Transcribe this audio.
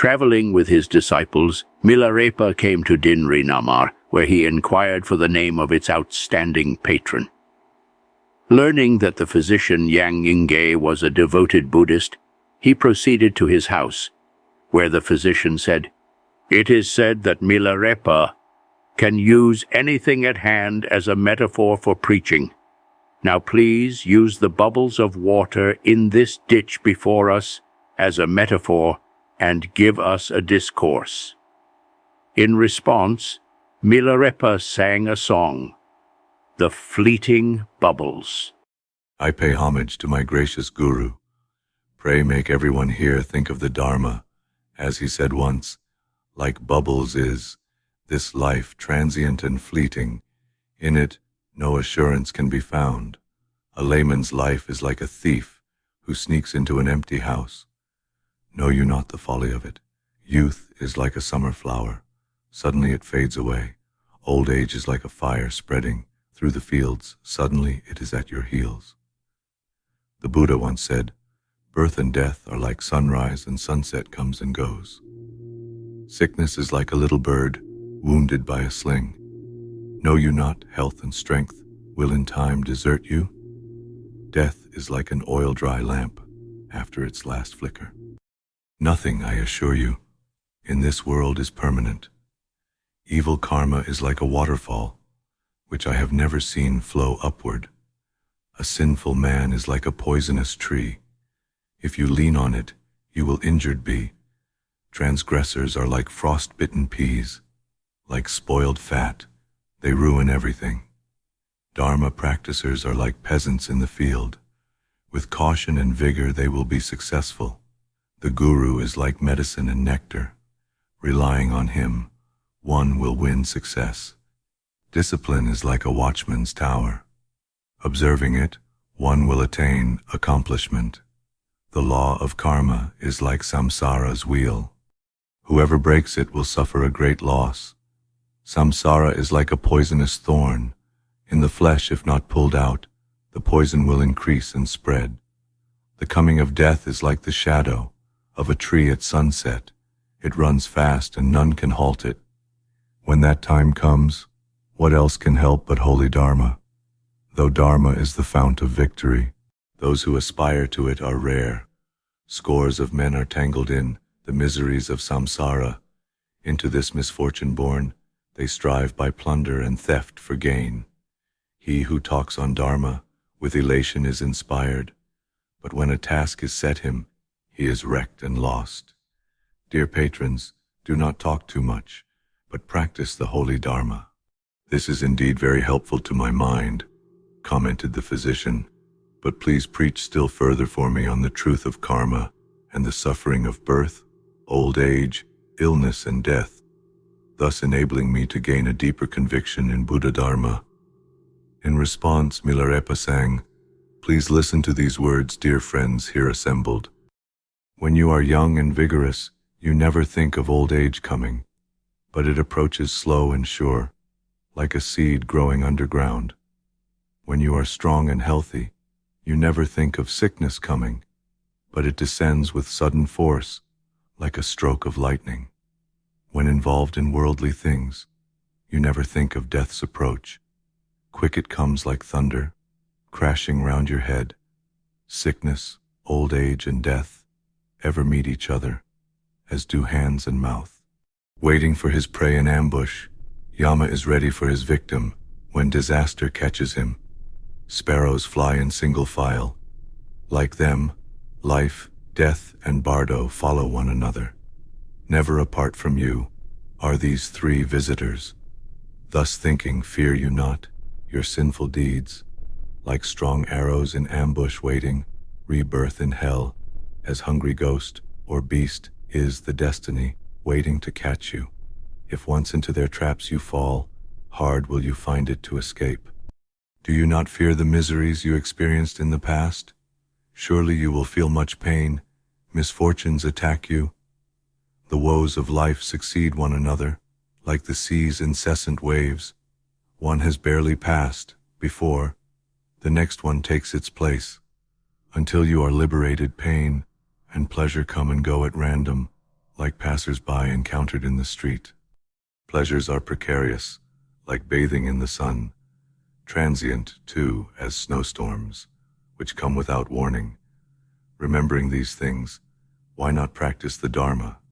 Traveling with his disciples, Milarepa came to Dinri Namar, where he inquired for the name of its outstanding patron. Learning that the physician Yang Yingge was a devoted Buddhist, he proceeded to his house, where the physician said, "It is said that Milarepa can use anything at hand as a metaphor for preaching. Now please use the bubbles of water in this ditch before us as a metaphor and give us a discourse." In response, Milarepa sang a song, "The Fleeting Bubbles." I pay homage to my gracious Guru. Pray make everyone here think of the Dharma, as he said once, like bubbles is this life transient and fleeting. In it, no assurance can be found. A layman's life is like a thief who sneaks into an empty house. Know you not the folly of it? Youth is like a summer flower. Suddenly it fades away. Old age is like a fire spreading through the fields. Suddenly it is at your heels. The Buddha once said, birth and death are like sunrise and sunset comes and goes. Sickness is like a little bird wounded by a sling. Know you not health and strength will in time desert you? Death is like an oil-dry lamp after its last flicker. Nothing, I assure you, in this world is permanent. Evil karma is like a waterfall, which I have never seen flow upward. A sinful man is like a poisonous tree. If you lean on it, you will injured be. Transgressors are like frost-bitten peas. Like spoiled fat, they ruin everything. Dharma practicers are like peasants in the field. With caution and vigor they will be successful. The Guru is like medicine and nectar. Relying on him, one will win success. Discipline is like a watchman's tower. Observing it, one will attain accomplishment. The law of karma is like samsara's wheel. Whoever breaks it will suffer a great loss. Samsara is like a poisonous thorn. In the flesh, if not pulled out, the poison will increase and spread. The coming of death is like the shadow of a tree at sunset. It runs fast and none can halt it. When that time comes, what else can help but holy Dharma? Though Dharma is the fount of victory, those who aspire to it are rare. Scores of men are tangled in the miseries of samsara. Into this misfortune born, they strive by plunder and theft for gain. He who talks on Dharma with elation is inspired, but when a task is set him, he is wrecked and lost. Dear patrons, do not talk too much, but practice the holy Dharma. This is indeed very helpful to my mind, commented the physician, but please preach still further for me on the truth of karma and the suffering of birth, old age, illness, and death, thus enabling me to gain a deeper conviction in Buddha Dharma. In response, Milarepa sang, "Please listen to these words, dear friends here assembled. When you are young and vigorous, you never think of old age coming, but it approaches slow and sure, like a seed growing underground. When you are strong and healthy, you never think of sickness coming, but it descends with sudden force, like a stroke of lightning. When involved in worldly things, you never think of death's approach. Quick it comes like thunder, crashing round your head. Sickness, old age, and death ever meet each other, as do hands and mouth. Waiting for his prey in ambush, Yama is ready for his victim when disaster catches him. Sparrows fly in single file. Like them, life, death, and bardo follow one another. Never apart from you are these three visitors. Thus thinking, fear you not your sinful deeds, like strong arrows in ambush waiting, rebirth in hell, as hungry ghost or beast is the destiny waiting to catch you. If once into their traps you fall, hard will you find it to escape. Do you not fear the miseries you experienced in the past? Surely you will feel much pain. Misfortunes attack you. The woes of life succeed one another, like the sea's incessant waves. One has barely passed before the next one takes its place. Until you are liberated, pain and pleasure come and go at random, like passers-by encountered in the street. Pleasures are precarious, like bathing in the sun, transient, too, as snowstorms, which come without warning. Remembering these things, why not practice the Dharma?